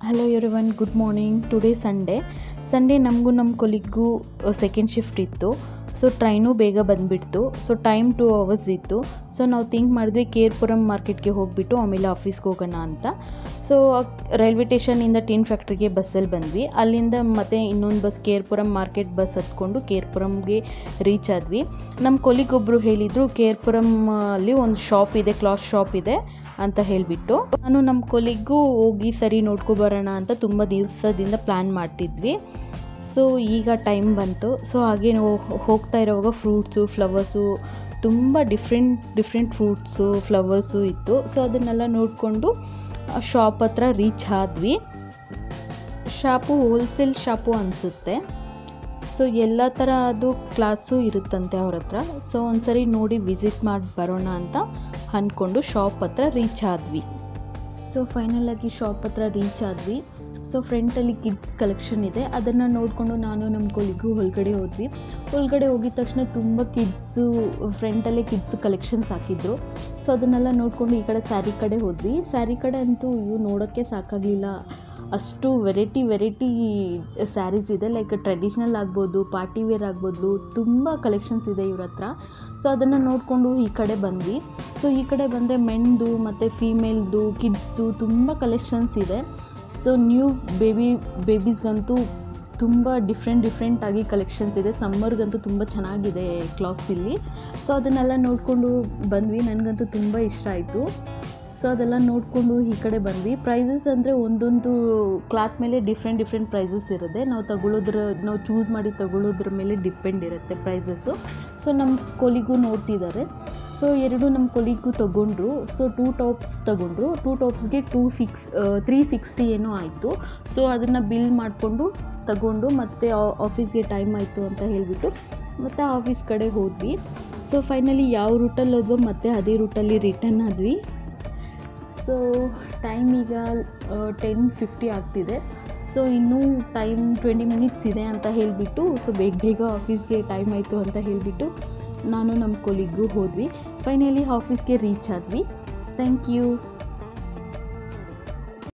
Hello everyone, good morning. Today Sunday ನಮಗೂ ನಮ್ಮ ಕೊಲಿಗೂ second shift ಇತ್ತು. ಸೊ ಟ್ರೈನು ಬೇಗ ಬಂದುಬಿಡ್ತು. ಸೊ ಟೈಮ್ 2 hours ಇತ್ತು. ಸೊ ನಾವು ಥಿಂಕ್ ಮಾಡಿದ್ವಿ ಕೇರ್ಪುರಂ ಮಾರ್ಕೆಟ್ಗೆ ಹೋಗಿಬಿಟ್ಟು ಆಮೇಲೆ ಆಫೀಸ್ಗೆ ಹೋಗೋಣ ಅಂತ. ಸೊ ರೈಲ್ವೆ ಸ್ಟೇಷನಿಂದ ಟಿನ್ ಫ್ಯಾಕ್ಟ್ರಿಗೆ ಬಸ್ಸಲ್ಲಿ ಬಂದ್ವಿ. ಅಲ್ಲಿಂದ ಮತ್ತೆ ಇನ್ನೊಂದು ಬಸ್ ಕೇರ್ಪುರಂ ಮಾರ್ಕೆಟ್ ಬಸ್ ಹತ್ಕೊಂಡು ಕೇರ್ಪುರಂಗೆ ರೀಚ್ ಆದ್ವಿ. ನಮ್ಮ ಕೊಲಿಗೊಬ್ಬರು ಹೇಳಿದರು ಕೇರ್ಪುರಮಲ್ಲಿ ಒಂದು ಶಾಪ್ ಇದೆ, ಕ್ಲಾತ್ ಶಾಪ್ ಇದೆ ಅಂತ ಹೇಳಿಬಿಟ್ಟು. ನಾನು ನಮ್ಮ ಕೊಲಿಗೂ ಹೋಗಿ ಸರಿ ನೋಡ್ಕೊಬರೋಣ ಅಂತ ತುಂಬ ದಿವಸದಿಂದ ಪ್ಲ್ಯಾನ್ ಮಾಡ್ತಿದ್ವಿ. ಸೊ ಈಗ ಟೈಮ್ ಬಂತು. ಸೊ ಹಾಗೆ ಹೋಗ್ತಾ ಇರೋವಾಗ ಫ್ರೂಟ್ಸು, ಫ್ಲವರ್ಸು, ತುಂಬ ಡಿಫ್ರೆಂಟ್ ಫ್ರೂಟ್ಸು, ಫ್ಲವರ್ಸು ಇತ್ತು. ಸೊ ಅದನ್ನೆಲ್ಲ ನೋಡಿಕೊಂಡು ಶಾಪ್ ಹತ್ರ ರೀಚ್ ಆದ್ವಿ. ಶಾಪು ಹೋಲ್ಸೇಲ್ ಶಾಪು ಅನಿಸುತ್ತೆ. ಸೊ ಎಲ್ಲ ಥರದ್ದು ಕ್ಲಾಸು ಇರುತ್ತಂತೆ ಅವ್ರ ಹತ್ರ. ಸೊ ಒಂದ್ಸರಿ ನೋಡಿ ವಿಸಿಟ್ ಮಾಡಿ ಬರೋಣ ಅಂತ ಅಂದ್ಕೊಂಡು ಶಾಪ್ ಹತ್ರ ರೀಚ್ ಆದ್ವಿ. ಸೊ ಫೈನಲಾಗಿ ಶಾಪ್ ಹತ್ರ ರೀಚ್ ಆದ್ವಿ. ಸೊ ಫ್ರಂಟಲ್ಲಿ ಕಿಡ್ಸ್ ಕಲೆಕ್ಷನ್ ಇದೆ, ಅದನ್ನು ನೋಡಿಕೊಂಡು ನಾನು ನಮ್ಮ ಕೊಲಿಗೂ ಒಳಗಡೆ ಹೋಗಿದ ತಕ್ಷಣ ತುಂಬ ಕಿಡ್ಸು ಫ್ರಂಟಲ್ಲೇ ಕಿಡ್ಸ್ ಕಲೆಕ್ಷನ್ಸ್ ಹಾಕಿದ್ರು. ಸೊ ಅದನ್ನೆಲ್ಲ ನೋಡಿಕೊಂಡು ಈ ಕಡೆ ಸ್ಯಾರಿ ಕಡೆ ಹೋದ್ವಿ. ಸ್ಯಾರಿ ಕಡೆ ಅಂತೂ ನೋಡೋಕ್ಕೆ ಸಾಕಾಗಲಿಲ್ಲ. ಅಷ್ಟು ವೆರೈಟಿ ಸ್ಯಾರೀಸ್ ಇದೆ. ಲೈಕ್ ಟ್ರೆಡಿಷ್ನಲ್ ಆಗ್ಬೋದು, ಪಾರ್ಟಿ ವೇರ್ ಆಗ್ಬೋದು, ತುಂಬ ಕಲೆಕ್ಷನ್ಸ್ ಇದೆ ಇವ್ರ ಹತ್ರ. ಸೊ ಅದನ್ನು ನೋಡಿಕೊಂಡು ಈ ಕಡೆ ಬಂದ್ವಿ. ಸೊ ಈ ಕಡೆ ಬಂದರೆ ಮೆನ್ದು ಮತ್ತು ಫೀಮೇಲ್ದು, ಕಿಡ್ಸ್ದು ತುಂಬ ಕಲೆಕ್ಷನ್ಸ್ ಇದೆ. ಸೊ ನ್ಯೂ ಬೇಬೀಸ್ಗಂತೂ ತುಂಬ ಡಿಫ್ರೆಂಟಾಗಿ ಕಲೆಕ್ಷನ್ಸ್ ಇದೆ. ಸಮ್ಮರ್ಗಂತೂ ತುಂಬ ಚೆನ್ನಾಗಿದೆ ಕ್ಲಾತ್ಸ್ ಇಲ್ಲಿ. ಸೊ ಅದನ್ನೆಲ್ಲ ನೋಡಿಕೊಂಡು ಬಂದ್ವಿ. ನನಗಂತೂ ತುಂಬ ಇಷ್ಟ ಆಯಿತು. ಸೊ ಅದೆಲ್ಲ ನೋಡಿಕೊಂಡು ಈ ಕಡೆ ಬಂದ್ವಿ. ಪ್ರೈಸಸ್ ಅಂದರೆ ಒಂದೊಂದು ಕ್ಲಾತ್ ಮೇಲೆ ಡಿಫ್ರೆಂಟ್ ಪ್ರೈಸಸ್ ಇರುತ್ತೆ. ನಾವು ಚೂಸ್ ಮಾಡಿ ತಗೊಳ್ಳೋದ್ರ ಮೇಲೆ ಡಿಪೆಂಡ್ ಇರುತ್ತೆ ಪ್ರೈಸಸ್ಸು. ಸೊ ನಮ್ಮ ಕೊಲಿಗೂ ನೋಡ್ತಿದ್ದಾರೆ. ಸೊ ನಮ್ಮ ಕೊಲಿಗೂ ತೊಗೊಂಡ್ರು. ಸೊ 2 ಟಾಪ್ಸ್ ತೊಗೊಂಡ್ರು. 2 ಟಾಪ್ಸ್ಗೆ 360 ಏನೋ ಆಯಿತು. ಸೊ ಅದನ್ನು ಬಿಲ್ ಮಾಡಿಕೊಂಡು ತಗೊಂಡು ಮತ್ತೆ ಆಫೀಸ್ಗೆ ಟೈಮ್ ಆಯಿತು ಅಂತ ಹೇಳಿಬಿಟ್ಟು ಮತ್ತೆ ಆಫೀಸ್ ಕಡೆ ಹೋದ್ವಿ. ಸೊ ಫೈನಲಿ ಯಾವ ರೂಟಲ್ಲಿ ಹೋದ್ವೋ ಮತ್ತೆ ಅದೇ ರೂಟಲ್ಲಿ ರಿಟರ್ನ್ ಆದ್ವಿ. ಸೊ ಟೈಮ್ ಈಗ 10:50 ಆಗ್ತಿದೆ. ಸೊ ಇನ್ನೂ ಟೈಮ್ 20 minutes ಇದೆ ಅಂತ ಹೇಳಿಬಿಟ್ಟು ಸೊ ಬೇಗ ಆಫೀಸ್ಗೆ ಟೈಮ್ ಆಯಿತು ಅಂತ ಹೇಳಿಬಿಟ್ಟು ನಾನು ನಮ್ಮ ಕೊಲಿಗೂ ಹೋದ್ವಿ. ಫೈನಲಿ ಆಫೀಸ್ಗೆ ರೀಚ್ ಆದ್ವಿ. Thank you.